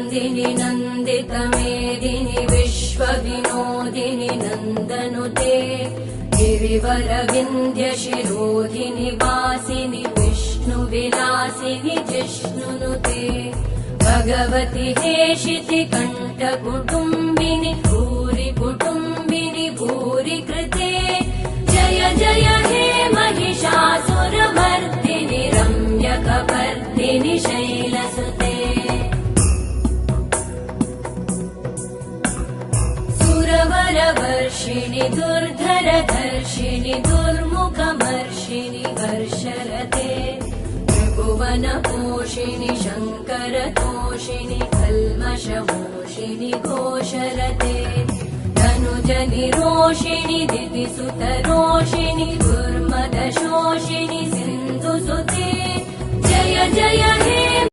नन्दिनि नन्दितमेदिनि विश्वविनोदिनि नन्दनुते गिरिवरविन्ध्यशिरोधिनि वासिनि विष्णुविलासिनि जिष्णुनुते भगवति हेशिति कण्ठकुटुम्बिनि भूरि कुटुम्बिनि भूरि कृते जय जय हे महिषासुरमर्दिनि रम्यकपर्दिनि शैलसुते सुरवरवर्षिणि दुर्धरधर्षिणि दुर्मुखमर्षिणि वर्षरते त्रिभुवनपोषिणि शङ्करतोषिणि कल्मषमोषिणि घोषरते धनुजनिरोषिणि दितिसुतरोषिणि दुर्मदशोषिणि सिन्धुसुते जय जय हे